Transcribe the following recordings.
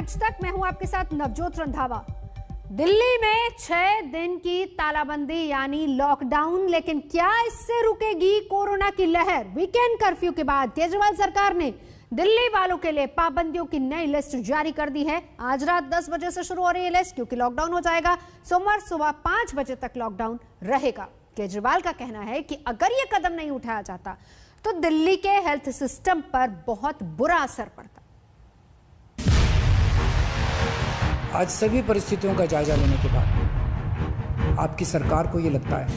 आज तक मैं हूं आपके साथ नवजोत रंधावा। दिल्ली में 6 दिन की तालाबंदी यानी लॉकडाउन, लेकिन क्या इससे रुकेगी कोरोना की लहर? वीकेंड कर्फ्यू के बाद केजरीवाल सरकार ने दिल्ली वालों के लिए पाबंदियों की नई लिस्ट जारी कर दी है। आज रात 10 बजे से शुरू हो रही है लिस्ट, क्योंकि लॉकडाउन हो जाएगा। सोमवार सुबह 5 बजे तक लॉकडाउन रहेगा। केजरीवाल का कहना है कि अगर ये कदम नहीं उठाया जाता तो दिल्ली के हेल्थ सिस्टम पर बहुत बुरा असर पड़ता। आज सभी परिस्थितियों का जायजा लेने के बाद आपकी सरकार को ये लगता है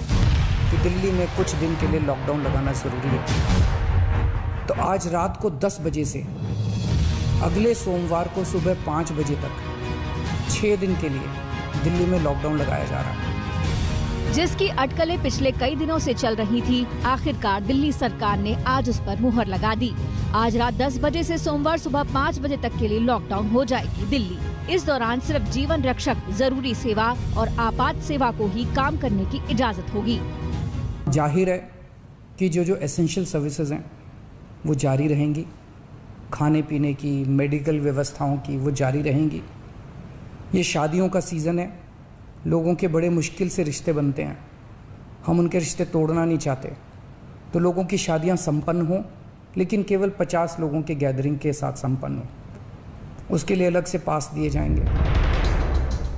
कि दिल्ली में कुछ दिन के लिए लॉकडाउन लगाना जरूरी है, तो आज रात को 10 बजे से अगले सोमवार को सुबह 5 बजे तक 6 दिन के लिए दिल्ली में लॉकडाउन लगाया जा रहा है। जिसकी अटकलें पिछले कई दिनों से चल रही थी, आखिरकार दिल्ली सरकार ने आज उस पर मुहर लगा दी। आज रात 10 बजे से सोमवार सुबह 5 बजे तक के लिए लॉकडाउन हो जाएगी दिल्ली। इस दौरान सिर्फ जीवन रक्षक, जरूरी सेवा और आपात सेवा को ही काम करने की इजाजत होगी। जाहिर है कि जो एसेंशियल सर्विसेज हैं वो जारी रहेंगी, खाने पीने की, मेडिकल व्यवस्थाओं की वो जारी रहेंगी। ये शादियों का सीज़न है, लोगों के बड़े मुश्किल से रिश्ते बनते हैं, हम उनके रिश्ते तोड़ना नहीं चाहते, तो लोगों की शादियां संपन्न हों, लेकिन केवल 50 लोगों के गैदरिंग के साथ संपन्न हो, उसके लिए अलग से पास दिए जाएंगे।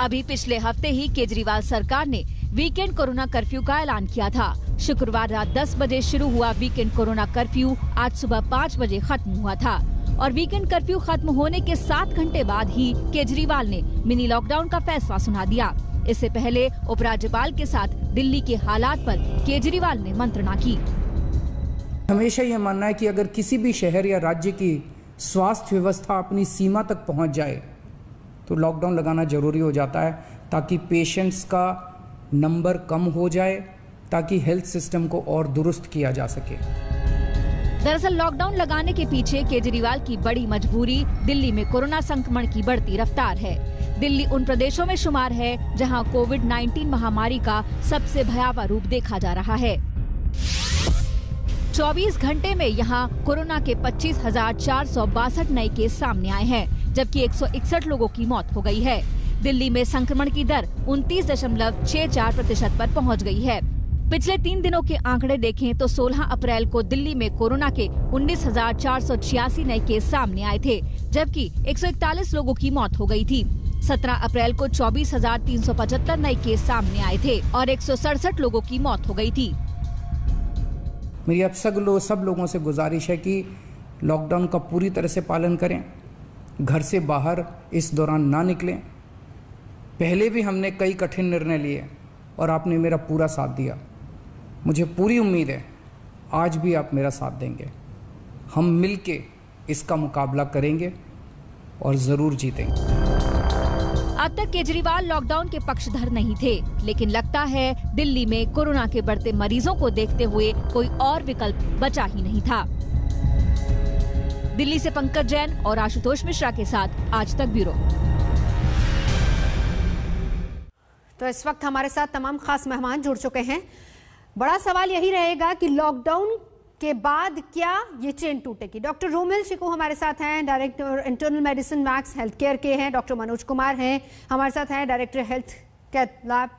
अभी पिछले हफ्ते ही केजरीवाल सरकार ने वीकेंड कोरोना कर्फ्यू का ऐलान किया था। शुक्रवार रात 10 बजे शुरू हुआ वीकेंड कोरोना कर्फ्यू आज सुबह 5 बजे खत्म हुआ था, और वीकेंड कर्फ्यू खत्म होने के 7 घंटे बाद ही केजरीवाल ने मिनी लॉकडाउन का फैसला सुना दिया। इससे पहले उपराज्यपाल के साथ दिल्ली के हालात पर केजरीवाल ने मंत्रणा की। हमेशा ये मानना है कि अगर किसी भी शहर या राज्य की स्वास्थ्य व्यवस्था अपनी सीमा तक पहुंच जाए तो लॉकडाउन लगाना जरूरी हो जाता है, ताकि पेशेंट्स का नंबर कम हो जाए, ताकि हेल्थ सिस्टम को और दुरुस्त किया जा सके। दरअसल लॉकडाउन लगाने के पीछे केजरीवाल की बड़ी मजबूरी दिल्ली में कोरोना संक्रमण की बढ़ती रफ्तार है। दिल्ली उन प्रदेशों में शुमार है जहां कोविड-19 महामारी का सबसे भयावह रूप देखा जा रहा है। 24 घंटे में यहां कोरोना के 25,462 नए केस सामने आए हैं, जबकि 161 लोगों की मौत हो गई है। दिल्ली में संक्रमण की दर 29.64% पर पहुंच गई है। पिछले 3 दिनों के आंकड़े देखें तो 16 अप्रैल को दिल्ली में कोरोना के 19,486 नए केस सामने आए थे, जबकि 141 लोगों की मौत हो गई थी। 17 अप्रैल को 24,375 नए केस सामने आए थे और 167 लोगों की मौत हो गई थी। मेरी अब सब लोगों से गुजारिश है कि लॉकडाउन का पूरी तरह से पालन करें, घर से बाहर इस दौरान ना निकलें। पहले भी हमने कई कठिन निर्णय लिए और आपने मेरा पूरा साथ दिया। मुझे पूरी उम्मीद है आज भी आप मेरा साथ देंगे। हम मिलके इसका मुकाबला करेंगे और जरूर जीतेंगे। अब तक केजरीवाल लॉकडाउन के पक्षधर नहीं थे, लेकिन लगता है दिल्ली में कोरोना के बढ़ते मरीजों को देखते हुए कोई और विकल्प बचा ही नहीं था। दिल्ली से पंकज जैन और आशुतोष मिश्रा के साथ आज तक ब्यूरो। तो इस वक्त हमारे साथ तमाम खास मेहमान जुड़ चुके हैं। बड़ा सवाल यही रहेगा कि लॉकडाउन के बाद क्या ये चेन टूटेगी। डॉक्टर रोमिल शिकू हमारे साथ हैं, director internal medicine max health care के हैं। डॉक्टर मनोज कुमार हैं हमारे साथ हैं, director health care lab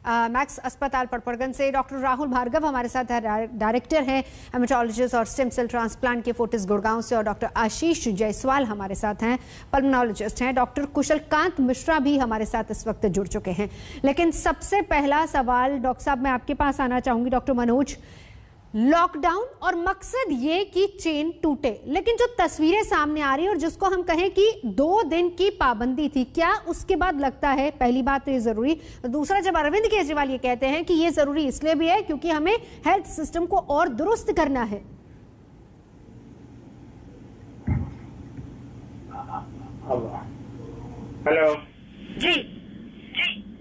max अस्पताल पड़पड़गंज से। डॉक्टर राहुल भार्गव हमारे साथ है, डायरेक्टर हैं हेमेटोलॉजिस्ट और स्टेम सेल ट्रांसप्लांट के फोर्टिस गुड़गांव से। और डॉक्टर आशीष जायसवाल हमारे साथ हैं, पल्मोनोलॉजिस्ट हैं। डॉक्टर कुशलकांत मिश्रा भी हमारे साथ इस वक्त जुड़ चुके हैं। लेकिन सबसे पहला सवाल डॉक्टर साहब मैं आपके पास आना चाहूंगी। डॉक्टर मनोज, लॉकडाउन और मकसद ये कि चेन टूटे, लेकिन जो तस्वीरें सामने आ रही है और जिसको हम कहें कि 2 दिन की पाबंदी थी, क्या उसके बाद लगता है, पहली बात तो ये जरूरी, दूसरा जब अरविंद केजरीवाल ये कहते हैं कि ये जरूरी इसलिए भी है क्योंकि हमें हेल्थ सिस्टम को और दुरुस्त करना है। हेलो जी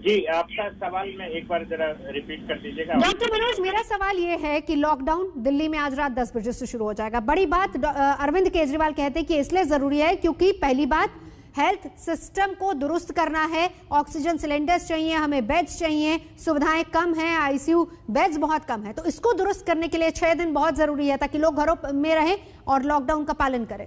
जी, आपका सवाल में एक बार जरा रिपीट कर दीजिएगा। डॉक्टर मनोज, मेरा सवाल ये है कि लॉकडाउन दिल्ली में आज रात 10 बजे से शुरू हो जाएगा। बड़ी बात अरविंद केजरीवाल कहते हैं कि इसलिए जरूरी है क्योंकि पहली बात हेल्थ सिस्टम को दुरुस्त करना है, ऑक्सीजन सिलेंडर्स चाहिए, हमें बेड्स चाहिए, सुविधाएं कम हैं, आईसीयू बेड्स बहुत कम है, तो इसको दुरुस्त करने के लिए 6 दिन बहुत जरूरी है ताकि लोग घरों में रहें और लॉकडाउन का पालन करें।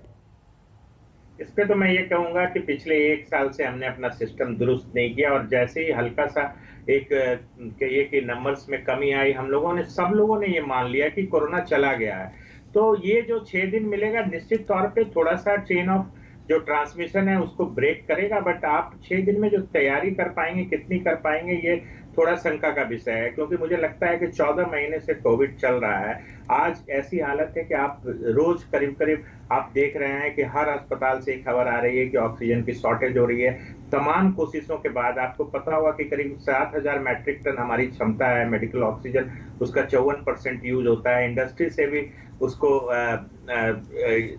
इस पे तो मैं ये कहूंगा कि पिछले 1 साल से हमने अपना सिस्टम दुरुस्त नहीं किया, और जैसे ही हल्का सा एक नंबर्स में कमी आई, सब लोगों ने ये मान लिया कि कोरोना चला गया है। तो ये जो 6 दिन मिलेगा निश्चित तौर पे थोड़ा सा चेन ऑफ जो ट्रांसमिशन है उसको ब्रेक करेगा, बट आप 6 दिन में जो तैयारी कर पाएंगे, कितनी कर पाएंगे, ये थोड़ा शंका का विषय है, क्योंकि मुझे लगता है कि 14 महीने से कोविड चल रहा है। आज ऐसी हालत है कि आप रोज करीब करीब आप देख रहे हैं कि हर अस्पताल से एक खबर आ रही है कि ऑक्सीजन की शॉर्टेज हो रही है। तमाम कोशिशों के बाद आपको पता होगा कि करीब 7,000 मैट्रिक टन हमारी क्षमता है मेडिकल ऑक्सीजन, उसका 54% यूज होता है। इंडस्ट्री से भी उसको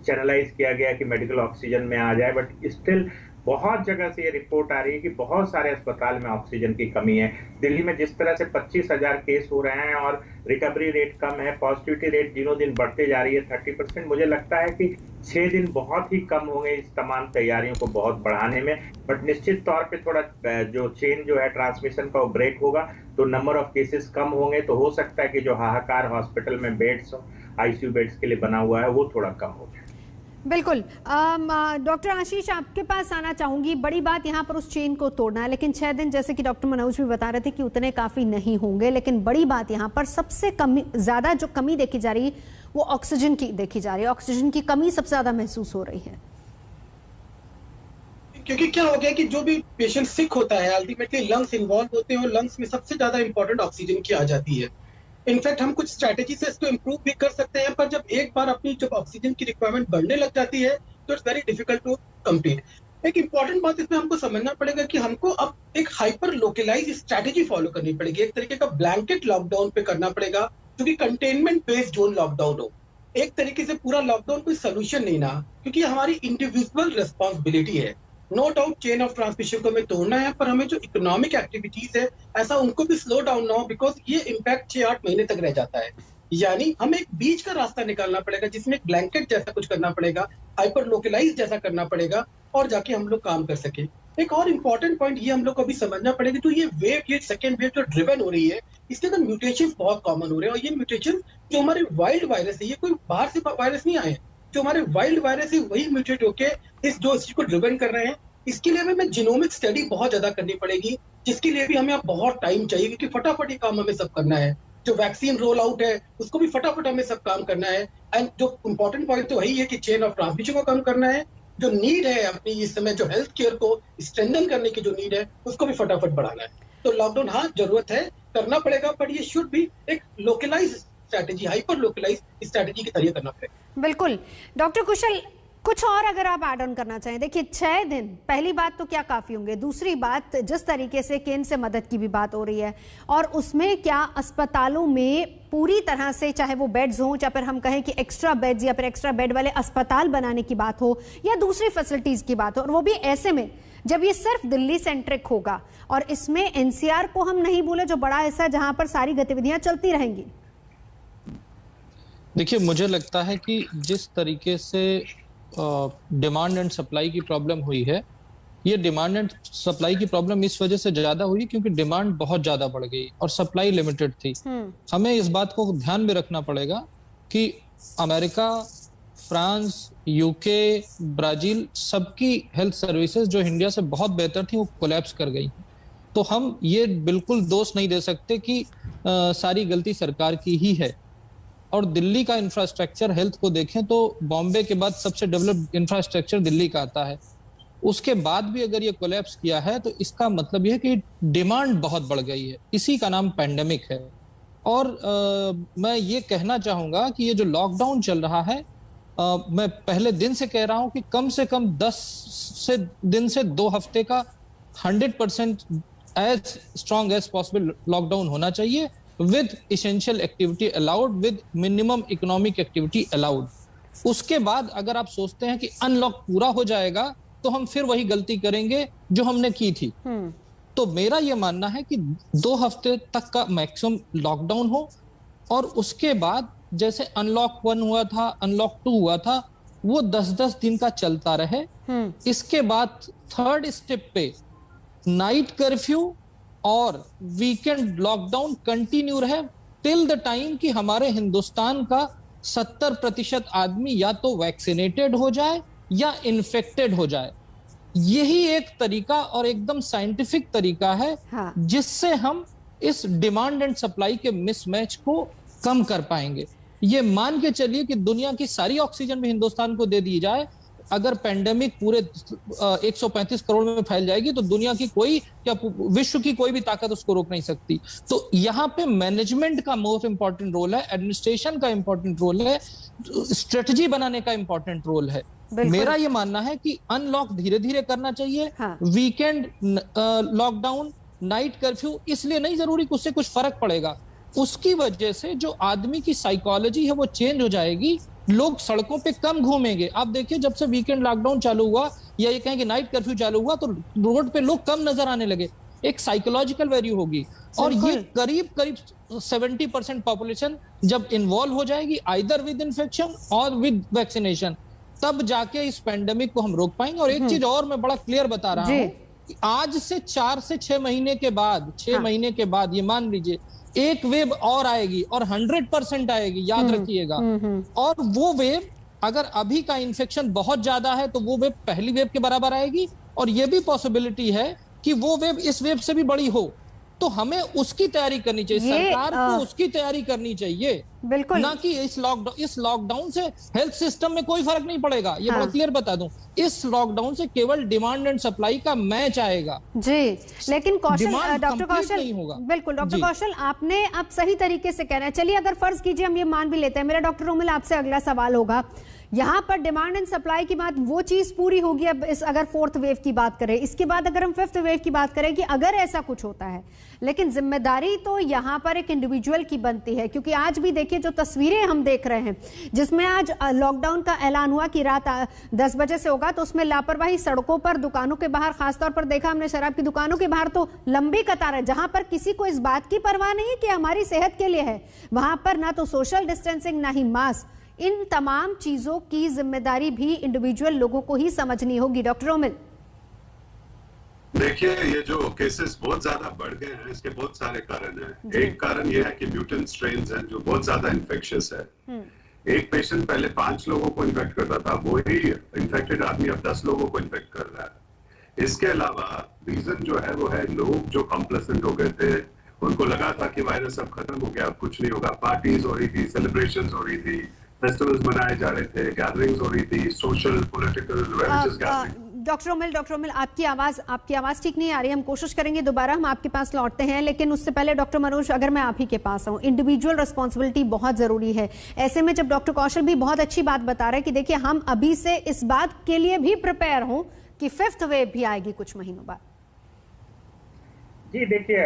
चैनलाइज किया गया कि मेडिकल ऑक्सीजन में आ जाए, बट स्टिल बहुत जगह से ये रिपोर्ट आ रही है कि बहुत सारे अस्पताल में ऑक्सीजन की कमी है। दिल्ली में जिस तरह से 25,000 केस हो रहे हैं और रिकवरी रेट कम है, पॉजिटिविटी रेट दिनों दिन बढ़ते जा रही है 30%, मुझे लगता है कि 6 दिन बहुत ही कम होंगे इस तमाम तैयारियों को बहुत बढ़ाने में। बट निश्चित तौर पे थोड़ा जो चेन जो है ट्रांसमिशन का वो ब्रेक होगा, तो नंबर ऑफ केसेस कम होंगे, तो हो सकता है कि जो हाहाकार हॉस्पिटल में बेड्स, आईसीयू बेड्स के लिए बना हुआ है वो थोड़ा कम हो जाए। बिल्कुल। डॉक्टर आशीष, आपके पास आना चाहूंगी। बड़ी बात यहाँ पर उस चेन को तोड़ना है, लेकिन 6 दिन जैसे कि डॉक्टर मनोज भी बता रहे थे कि उतने काफी नहीं होंगे, लेकिन बड़ी बात यहाँ पर सबसे ज्यादा जो कमी देखी जा रही है वो ऑक्सीजन की देखी जा रही है। ऑक्सीजन की कमी सबसे ज्यादा महसूस हो रही है, क्योंकि क्या हो गया कि जो भी पेशेंट सिक होता है अल्टीमेटली लंग्स इन्वॉल्व होते हैं, और लंग्स में सबसे ज्यादा इंपॉर्टेंट ऑक्सीजन की आ जाती है। इनफैक्ट हम कुछ स्ट्रैटेजी से इसको इम्प्रूव भी कर सकते हैं, पर जब एक बार अपनी जब ऑक्सीजन की रिक्वायरमेंट बढ़ने लग जाती है तो it's very difficult to complete. एक इंपॉर्टेंट बात इसमें हमको समझना पड़ेगा कि हमको अब एक हाइपर लोकलाइज स्ट्रैटेजी फॉलो करनी पड़ेगी। एक तरीके का ब्लैंकेट लॉकडाउन पे करना पड़ेगा, जो कि कंटेनमेंट बेस्ड जोन लॉकडाउन हो। एक तरीके से पूरा लॉकडाउन कोई सोल्यूशन नहीं ना, क्योंकि हमारी इंडिविजुअल रिस्पॉन्सिबिलिटी है। No doubt chain of transmission को हमें तोड़ना है, पर हमें जो इकोनॉमिक एक्टिविटीज है ऐसा उनको भी स्लो डाउन ना हो, बिकॉज ये इम्पैक्ट 6-8 महीने तक रह जाता है। यानी हमें एक बीच का रास्ता निकालना पड़ेगा, जिसमें ब्लैंकेट जैसा कुछ करना पड़ेगा, हाइपर लोकलाइज जैसा करना पड़ेगा, और जाके हम लोग काम कर सके। एक और इम्पोर्टेंट पॉइंट ये हम लोग को अभी समझना पड़ेगा, तो ये वेव, ये सेकेंड वेव जो ड्रिवन हो रही है, इसके अंदर म्यूटेशन बहुत कॉमन हो रहे हैं, और ये म्यूटेशन जो हमारे वाइल्ड वायरस है, ये कोई बाहर से वायरस नहीं आए, जो हमारे वाइल्ड वायरस है वही म्यूटेट होके इस चीज को ड्रिवन कर रहे हैं। इसके लिए हमें जिनोमिक स्टडी बहुत ज्यादा करनी पड़ेगी, जिसके लिए भी हमें अब बहुत टाइम चाहिए, क्योंकि फटाफट ये काम हमें सब करना है। जो वैक्सीन रोल आउट है उसको भी फटाफट हमें सब काम करना है। एंड जो इंपॉर्टेंट पॉइंट तो वही है कि चेन ऑफ ट्रांसमिशन को कम करना है। जो नीड है अपनी इस समय जो हेल्थ केयर को स्ट्रेंथन करने की जो नीड है उसको भी फटाफट बढ़ाना है। तो लॉकडाउन हाँ जरूरत है, करना पड़ेगा, बट ये शुड भी एक localise strategy, hyper localise strategy के जरिए करना पड़ेगा। बिल्कुल। डॉक्टर कुशल, कुछ और अगर आप ऐड ऑन करना चाहें। देखिए 6 दिन, पहली बात तो क्या काफी होंगे, दूसरी बात जिस तरीके से केंद्र से मदद की भी बात हो रही है, और उसमें क्या अस्पतालों में पूरी तरह से, चाहे वो बेड्स हों या फिर हम कहें कि एक्स्ट्रा बेड्स या फिर एक्स्ट्रा बेड वाले अस्पताल बनाने की बात हो या दूसरी फैसिलिटीज की बात हो, और वो भी ऐसे में जब ये सिर्फ दिल्ली सेंट्रिक होगा, और इसमें एनसीआर को हम नहीं भूले जो बड़ा हिस्सा जहां पर सारी गतिविधियां चलती रहेंगी। देखिए मुझे लगता है कि जिस तरीके से डिमांड एंड सप्लाई की प्रॉब्लम हुई है, ये डिमांड एंड सप्लाई की प्रॉब्लम इस वजह से ज्यादा हुई क्योंकि डिमांड बहुत ज्यादा बढ़ गई और सप्लाई लिमिटेड थी। हमें इस बात को ध्यान में रखना पड़ेगा कि अमेरिका, फ्रांस, यूके, ब्राजील, सबकी हेल्थ सर्विसेज जो इंडिया से बहुत बेहतर थी वो कोलैप्स कर गई। तो हम ये बिल्कुल दोष नहीं दे सकते कि सारी गलती सरकार की ही है। और दिल्ली का इंफ्रास्ट्रक्चर हेल्थ को देखें तो बॉम्बे के बाद सबसे डेवलप्ड इंफ्रास्ट्रक्चर दिल्ली का आता है। उसके बाद भी अगर ये कोलैप्स किया है तो इसका मतलब यह है कि डिमांड बहुत बढ़ गई है। इसी का नाम पैंडेमिक है। और मैं ये कहना चाहूंगा कि ये जो लॉकडाउन चल रहा है, मैं पहले दिन से कह रहा हूं कि कम से कम 10 दिन से 2 हफ्ते का 100% as strong as possible lockdown होना चाहिए, with essential activity allowed, with minimum economic activity allowed। उसके बाद अगर आप सोचते हैं कि अनलॉक पूरा हो जाएगा तो हम फिर वही गलती करेंगे जो हमने की थी। तो मेरा यह मानना है कि 2 हफ्ते तक का मैक्सिमम लॉकडाउन हो, और उसके बाद जैसे अनलॉक 1 हुआ था, अनलॉक 2 हुआ था, वो 10-10 दिन का चलता रहे। इसके बाद 3rd स्टेप पे नाइट कर्फ्यू और वीकेंड लॉकडाउन कंटिन्यू रहे टिल द टाइम कि हमारे हिंदुस्तान का 70% आदमी या तो वैक्सीनेटेड हो जाए या इन्फेक्टेड हो जाए। यही एक तरीका और एकदम साइंटिफिक तरीका है जिससे हम इस डिमांड एंड सप्लाई के मिसमैच को कम कर पाएंगे। ये मान के चलिए कि दुनिया की सारी ऑक्सीजन भी हिंदुस्तान को दे दी जाए, अगर पेंडेमिक पूरे 135 करोड़ में फैल जाएगी तो दुनिया की कोई या विश्व की कोई भी ताकत उसको रोक नहीं सकती। तो यहाँ पे मैनेजमेंट का मोस्ट इंपॉर्टेंट रोल है, एडमिनिस्ट्रेशन का इंपॉर्टेंट रोल है, स्ट्रेटजी बनाने का इंपॉर्टेंट रोल है। मेरा ये मानना है कि अनलॉक धीरे धीरे करना चाहिए। वीकेंड लॉकडाउन, नाइट कर्फ्यू इसलिए नहीं जरूरी कि उससे कुछ फर्क पड़ेगा, उसकी वजह से जो आदमी की साइकोलॉजी है वो चेंज हो जाएगी, लोग सड़कों पे कम घूमेंगे। आप देखिए जब से वीकेंड लॉकडाउन चालू हुआ या ये कहें कि नाइट कर्फ्यू चालू हुआ तो रोड पे लोग कम नजर आने लगे, एक साइकोलॉजिकल वैल्यू होगी। और ये करीब 70% पॉपुलेशन जब इन्वॉल्व हो जाएगी आइदर विद इन्फेक्शन और विद वैक्सीनेशन, तब जाके इस पेंडेमिक को हम रोक पाएंगे। और एक चीज और मैं बड़ा क्लियर बता रहा हूं, आज से 4 से 6 महीने के बाद, 6 महीने के बाद ये मान लीजिए एक वेव और आएगी और 100% आएगी, याद रखिएगा। और वो वेव अगर अभी का इन्फेक्शन बहुत ज्यादा है तो वो वेव पहली वेव के बराबर आएगी, और ये भी पॉसिबिलिटी है कि वो वेव इस वेव से भी बड़ी हो। तो हमें उसकी तैयारी करनी चाहिए, सरकार को उसकी तैयारी करनी चाहिए, बिल्कुल ना कि इस लॉकडाउन से हेल्थ सिस्टम में कोई फर्क नहीं पड़ेगा। ये बड़ा क्लियर बता दूं, इस लॉकडाउन से केवल डिमांड एंड सप्लाई का मैच आएगा जी। लेकिन कौशल, डॉक्टर कौशल, नहीं होगा। बिल्कुल डॉक्टर कौशल, आपने अब सही तरीके से कहना है। चलिए अगर फर्ज कीजिए हम ये मान भी लेते हैं, मेरा डॉक्टर रोमिल आपसे अगला सवाल होगा, यहाँ पर डिमांड एंड सप्लाई की बात वो चीज पूरी होगी। अब इस अगर 4th वेव की बात करें, इसके बाद अगर हम 5th वेव की बात करें कि अगर ऐसा कुछ होता है, लेकिन जिम्मेदारी तो यहाँ पर एक इंडिविजुअल की बनती है। क्योंकि आज भी देखिए जो तस्वीरें हम देख रहे हैं, जिसमें आज लॉकडाउन का ऐलान हुआ कि रात 10 बजे से होगा, तो उसमें लापरवाही सड़कों पर, दुकानों के बाहर, खासतौर पर देखा हमने शराब की दुकानों के बाहर तो लंबी कतार है, जहां पर किसी को इस बात की परवाह नहीं है कि हमारी सेहत के लिए है। वहां पर ना तो सोशल डिस्टेंसिंग, ना ही मास्क, इन तमाम चीजों की जिम्मेदारी भी इंडिविजुअल लोगों को ही समझनी होगी। डॉक्टर रोमिल, देखिए ये जो केसेस बहुत ज्यादा बढ़ गए हैं, इसके बहुत सारे कारण हैं। एक कारण ये है कि म्यूटेंट स्ट्रेन्स हैं जो बहुत ज्यादा इन्फेक्शियस है। एक पेशेंट पहले 5 लोगों को इन्फेक्ट करता था, वो ही इन्फेक्टेड आदमी अब 10 लोगों को इन्फेक्ट कर रहा है। इसके अलावा रीजन जो है वो है लोग जो कॉम्प्लेसेंट हो गए थे, उनको लगा था कि वायरस अब खत्म हो गया, अब कुछ नहीं होगा। पार्टीज हो रही थी, सेलिब्रेशंस हो रही थी, फेस्टिवल्स मनाए जा रहे थे, गैदरिंग्स हो रही थी, social political religious gathering. Doctor Romil, आपकी आवाज ठीक नहीं आ रही है, हम कोशिश करेंगे दोबारा हम आपके पास लौटते हैं, लेकिन उससे पहले डॉक्टर मनोज, अगर मैं आप ही के पास आऊं, इंडिविजुअल रिस्पॉन्सिबिलिटी बहुत जरूरी है। ऐसे में जब डॉक्टर कौशल भी बहुत अच्छी बात बता रहे हैं कि देखिए हम अभी से इस बात के लिए भी प्रिपेयर हों कि 5th वेव भी आएगी कुछ महीनों बाद। जी देखिए,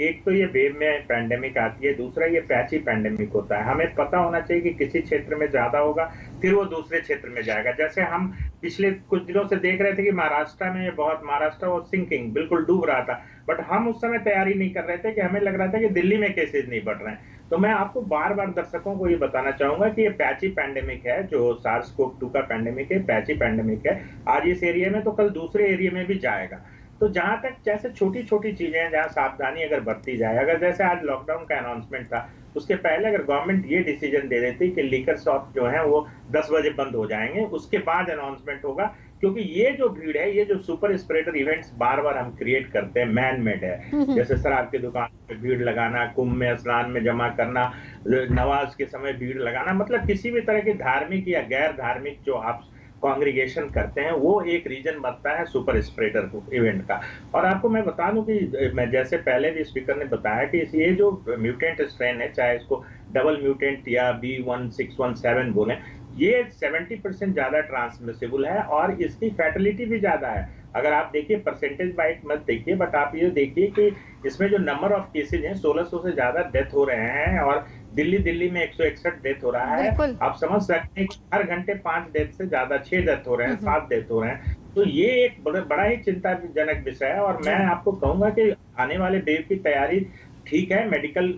एक तो ये वेव में पैंडेमिक आती है, दूसरा ये पैची पैंडेमिक होता है। हमें पता होना चाहिए कि किसी क्षेत्र में ज्यादा होगा, फिर वो दूसरे क्षेत्र में जाएगा। जैसे हम पिछले कुछ दिनों से देख रहे थे कि महाराष्ट्र वो सिंकिंग, बिल्कुल डूब रहा था, बट हम उस समय तैयारी नहीं कर रहे थे कि हमें लग रहा था कि दिल्ली में केसेस नहीं बढ़ रहे हैं। तो मैं आपको बार बार दर्शकों को ये बताना चाहूंगा कि ये पैची पैंडेमिक है, जो SARS-CoV-2 का पैंडेमिक है, पैची पैंडेमिक है। आज इस एरिया में तो कल दूसरे एरिया में भी जाएगा। तो जहां तक जैसे छोटी छोटी चीजें हैं, जहां सावधानी अगर बरती जाए, अगर जैसे आज लॉकडाउन का अनाउंसमेंट था, उसके पहले अगर गवर्नमेंट ये डिसीजन दे देती कि लीकर शॉप जो है वो 10 बजे बंद हो जाएंगे, उसके बाद अनाउंसमेंट होगा। क्योंकि ये जो भीड़ है, ये जो सुपर स्प्रेडर इवेंट्स बार बार हम क्रिएट करते हैं, मैन मेड है। जैसे शराब की दुकान पे भीड़ लगाना, कुंभ में स्नान में जमा करना, नमाज के समय भीड़ लगाना, मतलब किसी भी तरह की धार्मिक या गैर धार्मिक जो आप कांग्रीगेशन करते हैं, वो एक रीजन बनता है सुपर स्प्रेडर इवेंट का। और आपको मैं बता दूं कि मैं जैसे पहले भी स्पीकर ने बताया कि ये जो म्यूटेंट स्ट्रेन है, चाहे इसको डबल म्यूटेंट या B1617 बोले, ये 70% ज्यादा ट्रांसमिसिबल है और इसकी फैटेलिटी भी ज्यादा है। अगर आप देखिए परसेंटेज वाइज मत देखिए, बट आप ये देखिए कि इसमें जो नंबर ऑफ केसेज हैं 1600 से ज्यादा डेथ हो रहे हैं, और दिल्ली में 161 डेथ हो रहा है। आप समझ सकते हैं हर घंटे 5 डेथ से ज्यादा, 6 डेथ हो रहे हैं, 7 डेथ हो रहे हैं। तो ये एक बड़ा ही चिंताजनक विषय है। और मैं आपको कहूंगा कि आने वाले वेव की तैयारी ठीक है, मेडिकल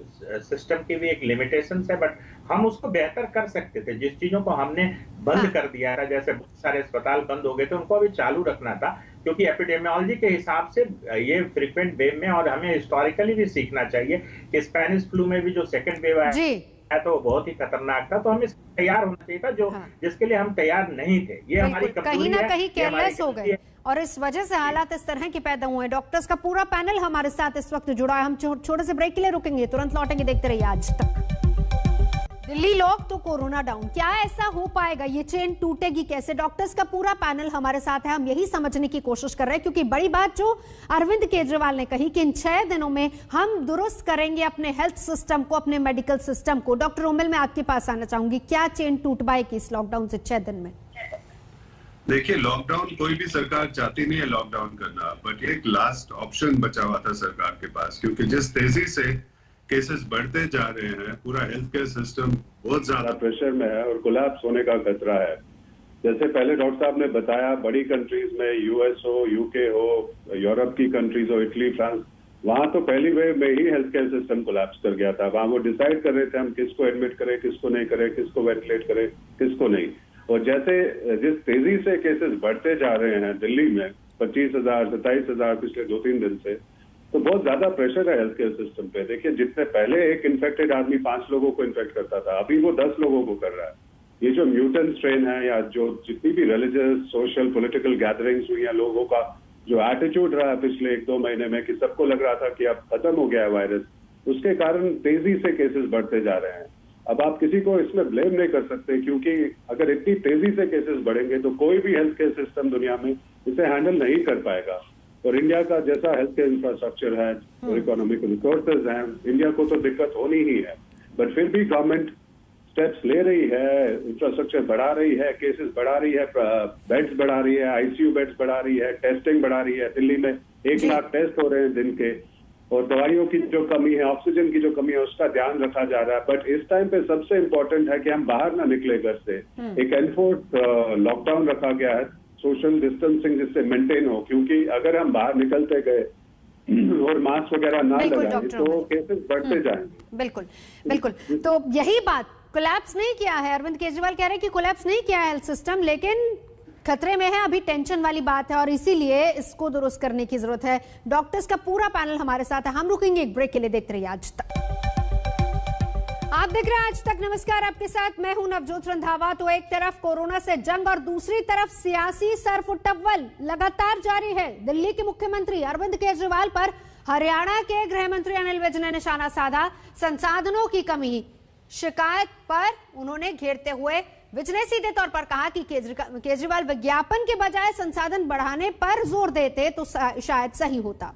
सिस्टम की भी एक लिमिटेशंस है, बट हम उसको बेहतर कर सकते थे। जिस चीजों को हमने बंद कर दिया था, जैसे बहुत सारे अस्पताल बंद हो गए थे, उनको अभी चालू रखना था, क्योंकि एपिडेमियोलॉजी के हिसाब से ये फ्रीक्वेंट वेव में, और हमें हिस्टोरिकली भी सीखना चाहिए कि स्पेनिश फ्लू में भी जो सेकंड वेव आया, है तो वो बहुत ही खतरनाक था, तो हमें तैयार होना चाहिए था, जो जिसके लिए हम तैयार नहीं थे। ये हमारी कहीं ना कहीं केयरलेस हो गए और इस वजह से हालात इस तरह के पैदा हुए हैं। डॉक्टर्स का पूरा पैनल हमारे साथ इस वक्त जुड़ा है। हम छोटे से ब्रेक के लिए रुकेंगे, तुरंत लौटेंगे। देखते रहिए आज तक। दिल्ली लॉक तो कोरोना डाउन, क्या ऐसा हो पाएगा? ये चेन टूटेगी कैसे? डॉक्टर्स का पूरा पैनल हमारे साथ है, हम यही समझने की कोशिश कर रहे हैं, क्योंकि बड़ी बात जो अरविंद केजरीवाल ने कही कि इन 6 दिनों में हम दुरुस्त करेंगे अपने हेल्थ सिस्टम को, अपने मेडिकल सिस्टम को। डॉक्टर रोमिल, मैं आपके पास आना चाहूंगी, क्या चेन टूट पाएगी इस लॉकडाउन से 6 दिन में? देखिए, लॉकडाउन कोई भी सरकार चाहती नहीं है लॉकडाउन करना, बट एक लास्ट ऑप्शन बचा हुआ था सरकार के पास, क्योंकि जिस तेजी से केसेस बढ़ते जा रहे हैं, पूरा हेल्थ केयर सिस्टम बहुत ज्यादा प्रेशर में है और कोलैप्स होने का खतरा है। जैसे पहले डॉक्टर साहब ने बताया, बड़ी कंट्रीज में, यूएस हो, यूके हो, यूरोप की कंट्रीज हो, इटली, फ्रांस, वहां तो पहली वेव में ही हेल्थ केयर सिस्टम कोलैप्स कर गया था। वहां वो डिसाइड कर रहे थे हम किसको एडमिट करें, किसको नहीं करें, किसको वेंटिलेट करें, किसको नहीं। और जैसे जिस तेजी से केसेस बढ़ते जा रहे हैं दिल्ली में, 25,000, 27,000 पिछले 2-3 दिन से, तो बहुत ज्यादा प्रेशर है हेल्थ केयर सिस्टम पे। देखिए, जितने पहले एक इन्फेक्टेड आदमी 5 लोगों को इन्फेक्ट करता था, अभी वो 10 लोगों को कर रहा है। ये जो म्यूटेंट स्ट्रेन है, या जो जितनी भी रिलीजियस, सोशल, पॉलिटिकल गैदरिंग्स हुई हैं, लोगों का जो एटीट्यूड रहा है पिछले 1-2 महीने में कि सबको लग रहा था कि अब खत्म हो गया है वायरस, उसके कारण तेजी से केसेस बढ़ते जा रहे हैं। अब आप किसी को इसमें ब्लेम नहीं कर सकते, क्योंकि अगर इतनी तेजी से केसेस बढ़ेंगे तो कोई भी हेल्थ केयर सिस्टम दुनिया में इसे हैंडल नहीं कर पाएगा। और इंडिया का जैसा हेल्थ केयर इंफ्रास्ट्रक्चर है और इकोनॉमिक रिसोर्सेज हैं, इंडिया को तो दिक्कत होनी ही है। बट फिर भी गवर्नमेंट स्टेप्स ले रही है, इंफ्रास्ट्रक्चर बढ़ा रही है, केसेस बढ़ा रही है, बेड्स बढ़ा रही है, आईसीयू बेड्स बढ़ा रही है, टेस्टिंग बढ़ा रही है। दिल्ली में 1 लाख टेस्ट हो रहे हैं दिन के, और दवाइयों की जो कमी है, ऑक्सीजन की जो कमी है, उसका ध्यान रखा जा रहा है। बट इस टाइम पे सबसे इम्पोर्टेंट है कि हम बाहर ना निकले घर से। एक एनफोर्स लॉकडाउन रखा गया है, सोशल डिस्टेंसिंग जिससे मेंटेन हो, क्योंकि अगर हम बाहर निकलते गए और मास्क वगैरह ना लगाए तो केसेस बढ़ते जाएंगे। बिल्कुल बिल्कुल। तो यही बात, कोलैप्स नहीं किया है, अरविंद केजरीवाल कह रहे हैं कि कोलैप्स नहीं किया है हेल्थ सिस्टम, लेकिन खतरे में है, अभी टेंशन वाली बात है और इसीलिए इसको दुरुस्त करने की जरूरत है। डॉक्टर्स का पूरा पैनल हमारे साथ है, हम रुकेंगे एक ब्रेक के लिए। देखते रहिए आज तक। आप देख रहे हैं आज तक। नमस्कार, आपके साथ मैं हूं नवजोत रंधावा। तो एक तरफ कोरोना से जंग और दूसरी तरफ सियासी सरफुटव्वल लगातार जारी है। दिल्ली के मुख्यमंत्री अरविंद केजरीवाल पर हरियाणा के गृह मंत्री अनिल विज ने निशाना साधा। संसाधनों की कमी शिकायत पर उन्होंने घेरते हुए विज ने सीधे तौर पर कहा कि केजरीवाल विज्ञापन के बजाय संसाधन बढ़ाने पर जोर देते तो शायद सही होता।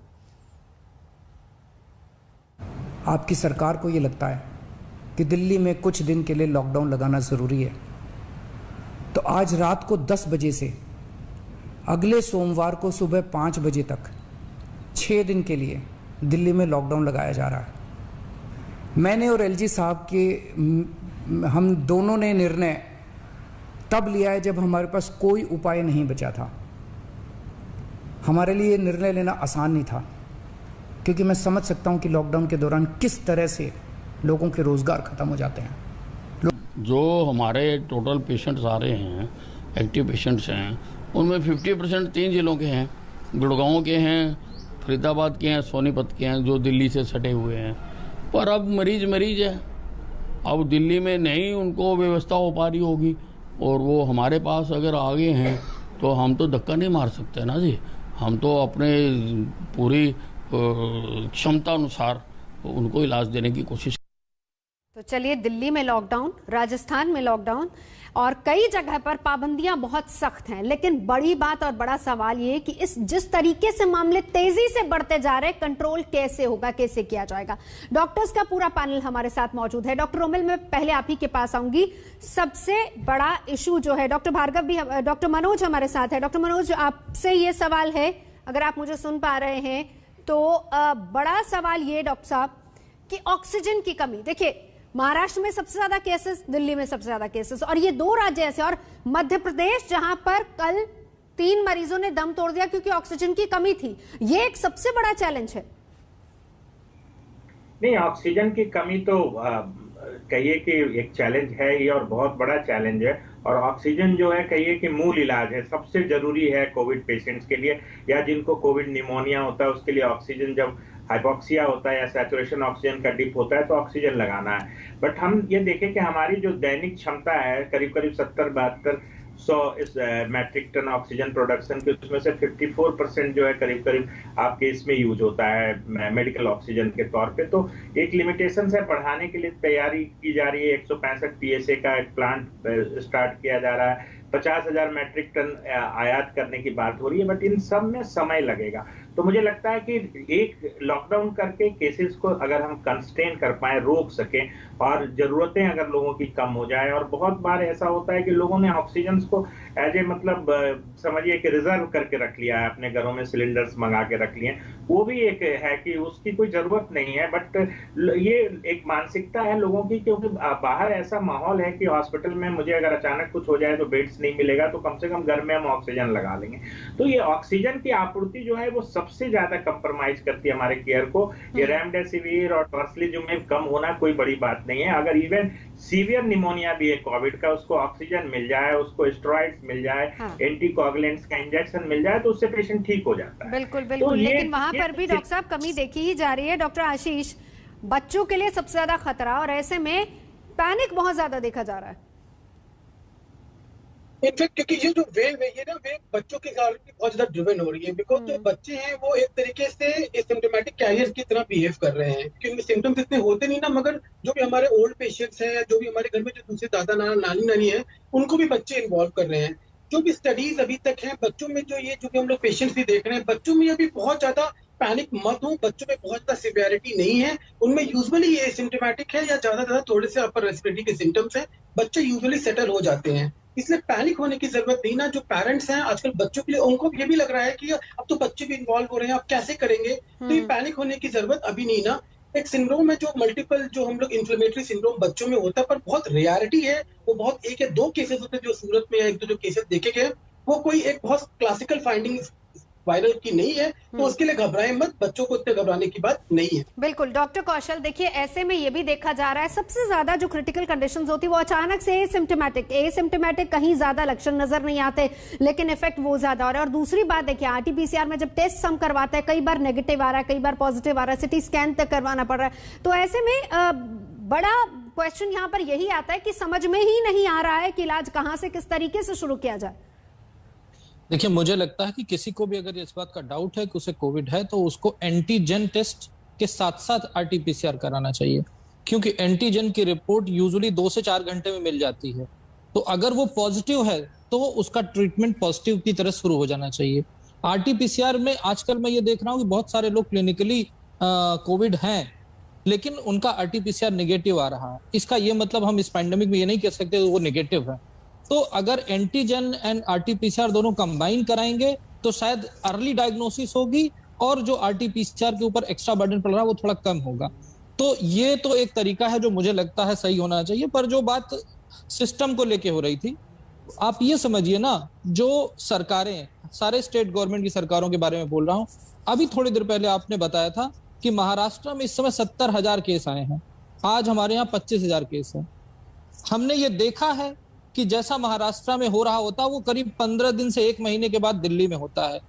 आपकी सरकार को यह लगता है कि दिल्ली में कुछ दिन के लिए लॉकडाउन लगाना ज़रूरी है, तो आज रात को 10 बजे से अगले सोमवार को सुबह 5 बजे तक 6 दिन के लिए दिल्ली में लॉकडाउन लगाया जा रहा है। मैंने और एलजी साहब के हम दोनों ने निर्णय तब लिया है जब हमारे पास कोई उपाय नहीं बचा था। हमारे लिए निर्णय लेना आसान नहीं था, क्योंकि मैं समझ सकता हूं कि लॉकडाउन के दौरान किस तरह से लोगों के रोजगार खत्म हो जाते हैं। जो हमारे टोटल पेशेंट्स आ रहे हैं, एक्टिव पेशेंट्स हैं, उनमें 50% 3 जिलों के हैं, गुड़गांव के हैं, फरीदाबाद के हैं, सोनीपत के हैं, जो दिल्ली से सटे हुए हैं। पर अब मरीज है, अब दिल्ली में नहीं उनको व्यवस्था हो पा रही होगी, और वो हमारे पास अगर आ गए हैं तो हम तो धक्का नहीं मार सकते ना जी। हम तो अपने पूरी क्षमता अनुसार उनको इलाज देने की कोशिश। तो चलिए, दिल्ली में लॉकडाउन, राजस्थान में लॉकडाउन और कई जगह पर पाबंदियां बहुत सख्त हैं, लेकिन बड़ी बात और बड़ा सवाल ये कि जिस तरीके से मामले तेजी से बढ़ते जा रहे हैं, कंट्रोल कैसे होगा, कैसे किया जाएगा। डॉक्टर्स का पूरा पैनल हमारे साथ मौजूद है। डॉक्टर रोमिल, मैं पहले आप ही के पास आऊंगी। सबसे बड़ा इशू जो है, डॉक्टर भार्गव भी, डॉक्टर मनोज हमारे साथ है। डॉक्टर मनोज, आपसे ये सवाल है, अगर आप मुझे सुन पा रहे हैं तो बड़ा सवाल ये डॉक्टर साहब कि ऑक्सीजन की कमी। देखिए, महाराष्ट्र में सबसे ज्यादा केसेस, दिल्ली में सबसे ज्यादा केसेस, और ये 2 राज्य ऐसे, और मध्य प्रदेश जहां पर कल 3 मरीजों ने दम तोड़ दिया क्योंकि ऑक्सीजन की कमी थी। ये एक सबसे बड़ा चैलेंज है। नहीं, ऑक्सीजन की कमी तो कहिए कि एक चैलेंज है ही, और बहुत बड़ा चैलेंज है। और ऑक्सीजन जो है, कहिए कि मूल इलाज है, सबसे जरूरी है कोविड पेशेंट्स के लिए, या जिनको कोविड निमोनिया होता है उसके लिए ऑक्सीजन जब हाइपोक्सिया होता है या सैचुरेशन ऑक्सीजन का डिप होता है तो ऑक्सीजन लगाना है। बट हम ये देखें कि हमारी जो दैनिक क्षमता है करीब करीब 70-72 इस मैट्रिक टन ऑक्सीजन प्रोडक्शन की, उसमें से 54% जो है करीब करीब आपके इसमें यूज होता है मेडिकल ऑक्सीजन के तौर पे। तो एक लिमिटेशन है, बढ़ाने के लिए तैयारी की जा रही है। 165 PSA का एक प्लांट स्टार्ट किया जा रहा है, 50,000 मैट्रिक टन आयात करने की बात हो रही है, बट इन सब में समय लगेगा। तो मुझे लगता है कि एक लॉकडाउन करके केसेस को अगर हम कंस्ट्रेन कर पाए, रोक सकें, और जरूरतें अगर लोगों की कम हो जाए, और बहुत बार ऐसा होता है कि लोगों ने ऑक्सीजन को एज ए मतलब समझिए कि रिजर्व करके रख लिया है, अपने घरों में सिलेंडर्स मंगा के रख लिए, वो भी एक है कि उसकी कोई जरूरत नहीं है। बट ये एक मानसिकता है लोगों की, क्योंकि बाहर ऐसा माहौल है कि हॉस्पिटल में मुझे अगर अचानक कुछ हो जाए तो बेड्स नहीं मिलेगा, तो कम से कम घर में हम ऑक्सीजन लगा लेंगे। तो ये ऑक्सीजन की आपूर्ति जो है वो सबसे ज्यादा कंप्रोमाइज करती है हमारे केयर को। ये रेमडेसिविर और टॉर्सिलिजुमेब कम होना कोई बड़ी बात नहीं है। अगर इवन सीवियर निमोनिया भी है कोविड का, उसको ऑक्सीजन मिल जाए, उसको स्टेरॉइड्स मिल जाए, एंटीकोगुलेंट्स का इंजेक्शन मिल जाए, तो उससे पेशेंट ठीक हो जाता है। बिल्कुल बिल्कुल, लेकिन वहां पर भी डॉक्टर साहब कमी देखी ही जा रही है। डॉक्टर आशीष, बच्चों के लिए सबसे ज्यादा खतरा, और ऐसे में पैनिक बहुत ज्यादा देखा जा रहा है। इनफैक्ट क्योंकि ये जो वेव है, ये ना वेव बच्चों के कारण बहुत ज्यादा ड्रिवन हो रही है, बिकॉज जो बच्चे हैं वो एक तरीके से एसिम्प्टोमेटिक कैरियर की तरह बिहेव कर रहे हैं, क्योंकि उनमें सिम्टम्स इतने होते नहीं ना, मगर जो भी हमारे ओल्ड पेशेंट्स हैं, जो भी हमारे घर में जो दूसरे दादा नानी नानी है, उनको भी बच्चे इन्वॉल्व कर रहे हैं। जो भी स्टडीज अभी तक है बच्चों में, जो ये जो भी हम लोग पेशेंट्स भी देख रहे हैं, बच्चों में अभी बहुत ज्यादा पैनिक मत हो, बच्चों में बहुत ज्यादा सिवियरिटी नहीं है, उनमें यूजुअली ये एसिम्प्टोमेटिक है या ज्यादा थोड़े से अपर रेस्पिरेटरी के सिम्टम्स हैं, बच्चे यूजुअली सेटल हो जाते हैं, इसलिए पैनिक होने की जरूरत नहीं ना। जो पेरेंट्स हैं आजकल बच्चों के लिए, उनको ये भी लग रहा है कि अब तो बच्चे भी इन्वॉल्व हो रहे हैं, अब कैसे करेंगे, तो ये पैनिक होने की जरूरत अभी नहीं ना। एक सिंड्रोम है जो मल्टीपल, जो हम लोग इन्फ्लेमेटरी सिंड्रोम बच्चों में होता है, पर बहुत रेयरिटी है, वो बहुत 1 या 2 केसेस होते हैं जो सूरत में या 1-2 जो केसेस देखे गए, वो कोई एक बहुत क्लासिकल फाइंडिंग वायरल की नहीं है, तो उसके लिए घबराएं मत, बच्चों को इतने घबराने की बात नहीं है। बिल्कुल डॉक्टर कौशल, देखिए ऐसे में ये भी देखा जा रहा है सबसे ज्यादा जो क्रिटिकल कंडीशंस होती है वो अचानक से एसिम्प्टोमेटिक कहीं ज्यादा लक्षण नजर नहीं आते, लेकिन इफेक्ट वो ज्यादा हो रहा है। और दूसरी बात देखिए, RT-PCR में जब टेस्ट हम करवाते हैं, कई बार नेगेटिव आ रहा है, कई बार पॉजिटिव आ रहा है, सिटी स्कैन तक करवाना पड़ रहा है, तो ऐसे में बड़ा क्वेश्चन यहाँ पर यही आता है कि समझ में ही नहीं आ रहा है कि इलाज कहाँ से किस तरीके से शुरू किया जाए। देखिए, मुझे लगता है कि किसी को भी अगर इस बात का डाउट है कि उसे कोविड है, तो उसको एंटीजन टेस्ट के साथ साथ RT-PCR कराना चाहिए, क्योंकि एंटीजन की रिपोर्ट यूजुअली 2 से 4 घंटे में मिल जाती है। तो अगर वो पॉजिटिव है तो उसका ट्रीटमेंट पॉजिटिव की तरह शुरू हो जाना चाहिए। RT-PCR में आजकल मैं ये देख रहा हूँ कि बहुत सारे लोग क्लिनिकली कोविड हैं, लेकिन उनका RT-PCR नेगेटिव आ रहा है। इसका ये मतलब हम इस पैंडेमिक में ये नहीं कह सकते वो नेगेटिव है। तो अगर एंटीजन एंड RT-PCR दोनों कंबाइन कराएंगे तो शायद अर्ली डायग्नोसिस होगी, और जो RT-PCR के ऊपर एक्स्ट्रा बर्डन पड़ रहा है वो थोड़ा कम होगा। तो ये तो एक तरीका है जो मुझे लगता है सही होना चाहिए। पर जो बात सिस्टम को लेके हो रही थी, आप ये समझिए ना, जो सरकारें, सारे स्टेट गवर्नमेंट की सरकारों के बारे में बोल रहा हूँ, अभी थोड़ी देर पहले आपने बताया था कि महाराष्ट्र में इस समय 70,000 केस आए हैं, आज हमारे यहाँ 25,000 केस है। हमने ये देखा है कि जैसा महाराष्ट्र में हो रहा होता वो करीब 15 दिन से 1 महीने के बाद दिल्ली में होता है।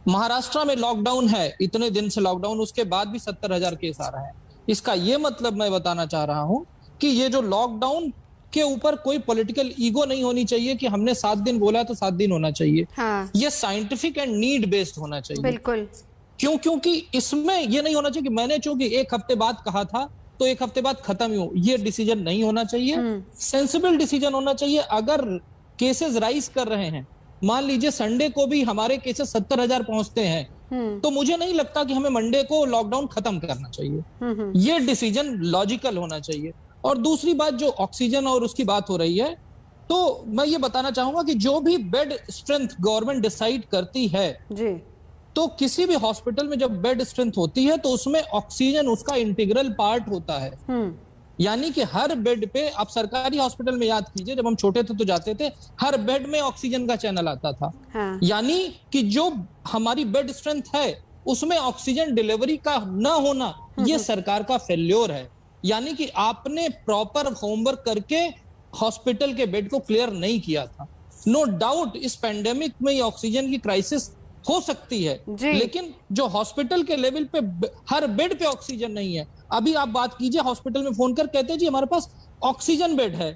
महाराष्ट्र में लॉकडाउन है, इतने दिन से लॉकडाउन, उसके बाद भी 70,000 केस आ रहे हैं। इसका ये मतलब मैं बताना चाह रहा हूं कि ये जो लॉकडाउन के ऊपर कोई पॉलिटिकल ईगो नहीं होनी चाहिए कि हमने 7 दिन बोला है तो 7 दिन होना चाहिए। हाँ। ये साइंटिफिक एंड नीड बेस्ड होना चाहिए। बिल्कुल। क्योंकि इसमें ये नहीं होना चाहिए कि मैंने चूंकि 1 हफ्ते बाद कहा था तो 1 हफ्ते बाद खत्म ही हो, ये डिसीजन नहीं होना चाहिए। सेंसिबल डिसीजन होना चाहिए। अगर केसेस राइज कर रहे हैं, मान लीजिए संडे को भी हमारे केसेस 70,000 पहुंचते हैं, तो मुझे नहीं लगता कि हमें मंडे को लॉकडाउन खत्म करना चाहिए। ये डिसीजन लॉजिकल होना चाहिए। और दूसरी बात, जो ऑक्सीजन और उसकी बात हो रही है, तो मैं ये बताना चाहूंगा कि जो भी बेड स्ट्रेंथ गवर्नमेंट डिसाइड करती है जी, तो किसी भी हॉस्पिटल में जब बेड स्ट्रेंथ होती है तो उसमें ऑक्सीजन उसका इंटीग्रल पार्ट होता है। यानी कि हर बेड पे, आप सरकारी हॉस्पिटल में याद कीजिए, जब हम छोटे थे तो जाते थे, हर बेड में ऑक्सीजन का चैनल आता था। हाँ। यानी कि जो हमारी बेड स्ट्रेंथ है उसमें ऑक्सीजन डिलीवरी का न होना, ये सरकार का फेल्योर है। यानी कि आपने प्रॉपर होमवर्क करके हॉस्पिटल के बेड को क्लियर नहीं किया था। नो डाउट इस पेंडेमिक में ये ऑक्सीजन की क्राइसिस हो सकती है, लेकिन जो हॉस्पिटल के लेवल पे हर बेड पे ऑक्सीजन नहीं है। अभी आप बात कीजिए, हॉस्पिटल में फोन कर कहते हैं जी हमारे पास ऑक्सीजन बेड है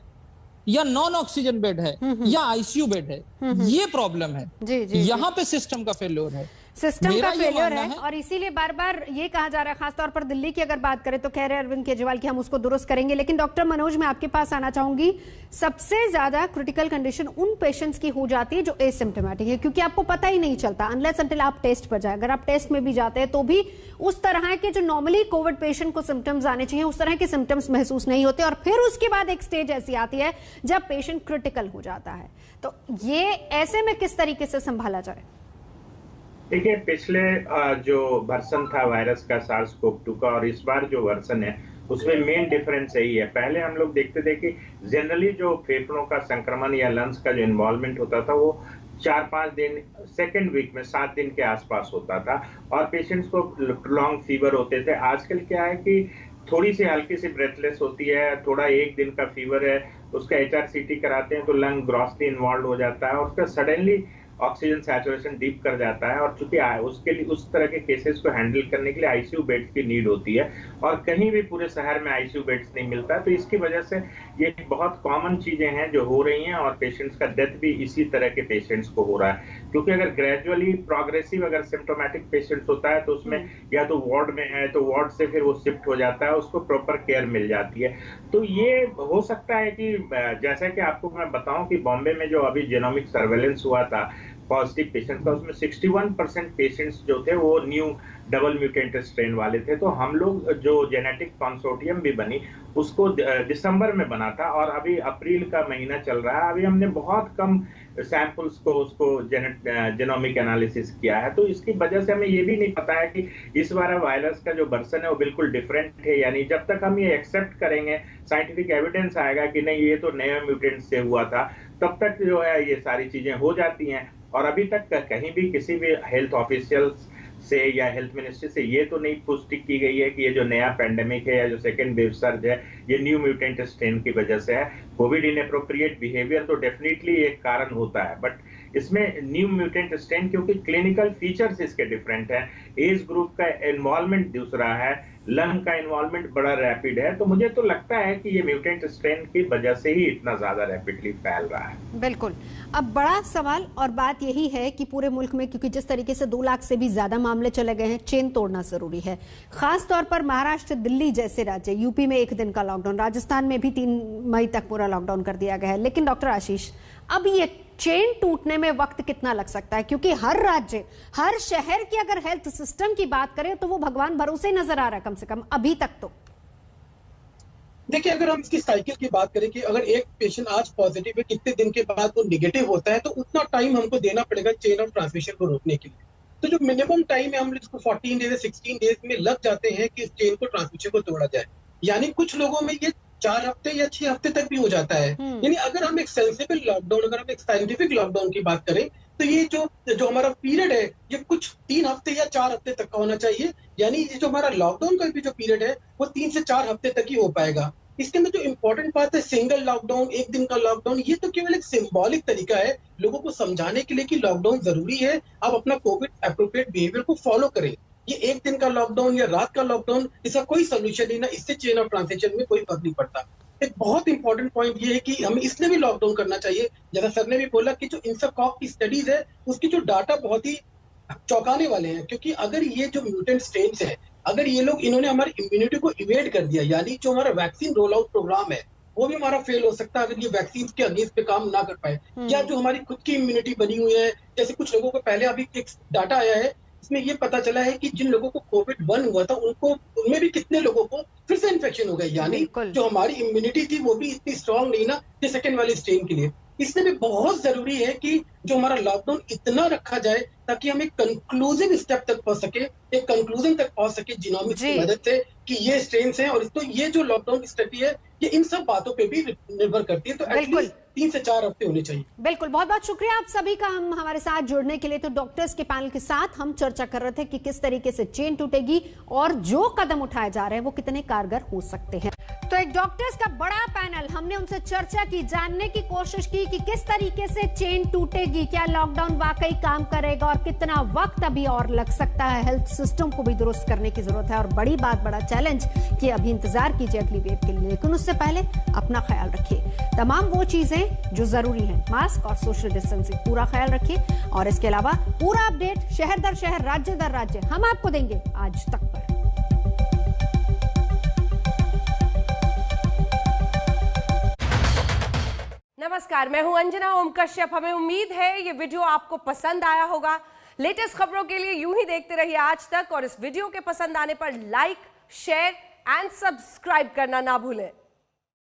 या नॉन ऑक्सीजन बेड है या आईसीयू बेड है। ये प्रॉब्लम है, यहाँ पे सिस्टम का फेल्योर है, सिस्टम का फेलियर है। और इसीलिए बार बार ये कहा जा रहा है, खासतौर पर दिल्ली की अगर बात करें तो कह रहे हैं अरविंद केजरीवाल की हम उसको दुरुस्त करेंगे। लेकिन डॉक्टर मनोज, मैं आपके पास आना चाहूंगी। सबसे ज्यादा क्रिटिकल कंडीशन उन पेशेंट्स की हो जाती है जो एसिम्प्टोमेटिक है, क्योंकि आपको पता ही नहीं चलता अनलेस अनटिल आप टेस्ट पर जाए। अगर आप टेस्ट में भी जाते हैं तो भी उस तरह के जो नॉर्मली कोविड पेशेंट को सिम्टम्स आने चाहिए उस तरह के सिम्टम्स महसूस नहीं होते, और फिर उसके बाद एक स्टेज ऐसी आती है जब पेशेंट क्रिटिकल हो जाता है। तो ये ऐसे में किस तरीके से संभाला जाए? देखिए, पिछले जो वर्जन था वायरस का SARS-CoV-2 का और इस बार जो वर्जन है उसमें मेन डिफरेंस यही है। पहले हम लोग देखते थे कि जनरली जो फेफड़ों का संक्रमण या लंग्स का जो इन्वॉल्वमेंट होता था वो 4-5 दिन, सेकेंड वीक में 7 दिन के आसपास होता था और पेशेंट्स को लॉन्ग फीवर होते थे। आजकल क्या है कि थोड़ी सी हल्की सी ब्रेथलेस होती है, थोड़ा 1 दिन का फीवर है, उसका HRCT कराते हैं तो लंग ग्रॉसली इन्वॉल्व हो जाता है और उसका सडनली ऑक्सीजन सैचुरेशन डीप कर जाता है और चूंकि उसके लिए उस तरह के केसेस को हैंडल करने के लिए आईसीयू बेड्स की नीड होती है और कहीं भी पूरे शहर में आईसीयू बेड्स नहीं मिलता। तो इसकी वजह से ये बहुत कॉमन चीजें हैं जो हो रही हैं और पेशेंट्स का डेथ भी इसी तरह के पेशेंट्स को हो रहा है। क्योंकि अगर ग्रेजुअली प्रोग्रेसिव अगर सिम्टोमेटिक पेशेंट्स होता है तो उसमें या तो वार्ड में है तो वार्ड से फिर वो शिफ्ट हो जाता है, उसको प्रॉपर केयर मिल जाती है। तो ये हो सकता है कि जैसा कि आपको मैं बताऊं कि बॉम्बे में जो अभी जेनोमिक सर्वेलेंस हुआ था पॉजिटिव पेशेंट का, उसमें 61% पेशेंट्स जो थे वो न्यू डबल म्यूटेंट स्ट्रेन वाले थे। तो हम लोग जो जेनेटिक कंसोर्टियम भी बनी उसको दिसंबर में बना था और अभी अप्रैल का महीना चल रहा है। अभी हमने बहुत कम सैंपल्स को उसको जेनोमिक एनालिसिस किया है। तो इसकी वजह से हमें ये भी नहीं पता है कि इस बार वायरस का जो वर्जन है वो बिल्कुल डिफरेंट है। यानी जब तक हम ये एक्सेप्ट करेंगे, साइंटिफिक एविडेंस आएगा कि नहीं ये तो नए म्यूटेंट से हुआ था, तब तक जो है ये सारी चीजें हो जाती हैं। और अभी तक कहीं भी किसी भी हेल्थ ऑफिशियल से या हेल्थ मिनिस्ट्री से ये तो नहीं पुष्टि की गई है कि ये जो नया पेंडेमिक है या जो सेकेंड वेव सर्ज है ये न्यू म्यूटेंट स्ट्रेन की वजह से है। कोविड इनएप्रोप्रिएट बिहेवियर तो डेफिनेटली एक कारण होता है, बट इसमें न्यू म्यूटेंट स्ट्रेन क्योंकि क्लिनिकल फीचर्स इसके डिफरेंट हैं, एज ग्रुप का इन्वॉल्वमेंट दूसरा है, लंग का इन्वॉल्वमेंट बड़ा रैपिड है, तो मुझे तो लगता है कि ये म्यूटेंट स्ट्रेन की वजह से ही इतना ज्यादा रैपिडली फैल रहा है। बिल्कुल। अब बड़ा सवाल और बात यही है कि पूरे मुल्क में क्योंकि जिस तरीके से 2 लाख से भी ज्यादा मामले चले गए हैं, चेन तोड़ना जरूरी है। खास तौर पर महाराष्ट्र, दिल्ली जैसे राज्य, यूपी में 1 दिन का लॉकडाउन, राजस्थान में भी 3 मई तक पूरा लॉकडाउन कर दिया गया है। लेकिन डॉक्टर आशीष, अब ये चेन टूटने में वक्त कितना लग सकता है? क्योंकि हर राज्य, हर शहर की अगर हेल्थ सिस्टम की बात करें तो वो भगवान भरोसे नजर आ रहा है कम से कम अभी तक। तो देखिए, अगर हम इसकी साइकिल की बात करें कि अगर एक पेशेंट आज पॉजिटिव है, कितने दिन के बाद वो निगेटिव होता है, तो उतना टाइम हमको देना पड़ेगा चेन ऑफ ट्रांसमिशन को रोकने के लिए। तो जो मिनिमम टाइम है हम इसको 14 डेज 16 डेज में लग जाते हैं कि इस चेन को ट्रांसमिशन को तोड़ा जाए। यानी कुछ लोगों में ये 4 हफ्ते या 6 हफ्ते तक भी हो जाता है। यानी अगर हम एक सेंसिबल लॉकडाउन, अगर हम एक साइंटिफिक लॉकडाउन की बात करें तो ये जो हमारा पीरियड है ये कुछ 3 हफ्ते या 4 हफ्ते तक का होना चाहिए। यानी ये जो हमारा लॉकडाउन का भी जो पीरियड है वो 3 से 4 हफ्ते तक ही हो पाएगा। इसके अंदर जो इम्पोर्टेंट बात है सिंगल लॉकडाउन, 1 दिन का लॉकडाउन, ये तो केवल एक सिंबॉलिक तरीका है लोगों को समझाने के लिए कि लॉकडाउन जरूरी है, आप अपना कोविड एप्रोप्रिएट बिहेवियर को फॉलो करें। ये 1 दिन का लॉकडाउन या रात का लॉकडाउन, इसका कोई सोल्यूशन नहीं, ना इससे चेन ऑफ ट्रांसमिशन में कोई फर्क नहीं पड़ता। एक बहुत इंपॉर्टेंट पॉइंट ये है कि हमें इसलिए भी लॉकडाउन करना चाहिए, जैसा सर ने भी बोला कि जो इंसाकॉक की स्टडीज है उसकी जो डाटा बहुत ही चौंकाने वाले हैं। क्योंकि अगर ये जो म्यूटेंट स्ट्रेन्स है, अगर ये लोग इन्होंने हमारी इम्यूनिटी को इवेड कर दिया, यानी जो हमारा वैक्सीन रोल आउट प्रोग्राम है वो भी हमारा फेल हो सकता है अगर ये वैक्सीन के अगेंस्ट पे काम ना कर पाए। या जो हमारी खुद की इम्यूनिटी बनी हुई है, जैसे कुछ लोगों को पहले अभी एक डाटा आया है इसमें ये पता चला है कि जिन लोगों को कोविड-1 हुआ था उनमें भी कितने लोगों को फिर से इन्फेक्शन हो गया। यानी जो हमारी इम्यूनिटी थी वो भी इतनी स्ट्रांग नहीं ना कि सेकेंड वाले स्ट्रेन के लिए। इसलिए भी बहुत जरूरी है कि जो हमारा लॉकडाउन इतना रखा जाए ताकि हम एक कंक्लूसिव स्टेप तक पहुंच सके, एक कंक्लूजन तक पहुंच सके जीनोमिक्स की मदद से कि ये स्ट्रेन्स हैं। और तो ये जो लॉकडाउन की स्थिति है ये इन सब बातों पे भी निर्भर करती है। तो एटलीस्ट 3 से 4 हफ्ते होने चाहिए। बिल्कुल, बहुत बहुत शुक्रिया आप सभी का हम हमारे साथ जुड़ने के लिए। तो डॉक्टर्स के पैनल के साथ हम चर्चा कर रहे थे कि किस तरीके से चेन टूटेगी और जो कदम उठाए जा रहे हैं वो कितने कारगर हो सकते हैं। तो एक डॉक्टर्स का बड़ा पैनल, हमने उनसे चर्चा की, जानने की कोशिश की कि किस तरीके से चेन टूटेगी, क्या लॉकडाउन वाकई काम करेगा और कितना वक्त अभी और लग सकता है। हेल्थ सिस्टम को भी दुरुस्त करने की जरूरत है और बड़ी बात, बड़ा चैलेंज कि अभी इंतजार कीजिए अगली वेव के लिए, लेकिन उससे पहले अपना ख्याल रखिए। तमाम वो चीजें जो जरूरी हैं, मास्क और सोशल डिस्टेंसिंग, पूरा ख्याल रखिए। और इसके अलावा पूरा अपडेट शहर दर शहर, राज्य दर राज्य हम आपको देंगे आज तक पर। नमस्कार, मैं हूं अंजना ओम कश्यप। हमें उम्मीद है ये वीडियो आपको पसंद आया होगा। लेटेस्ट खबरों के लिए यूं ही देखते रहिए आज तक और इस वीडियो के पसंद आने पर लाइक, शेयर एंड सब्सक्राइब करना ना भूलें।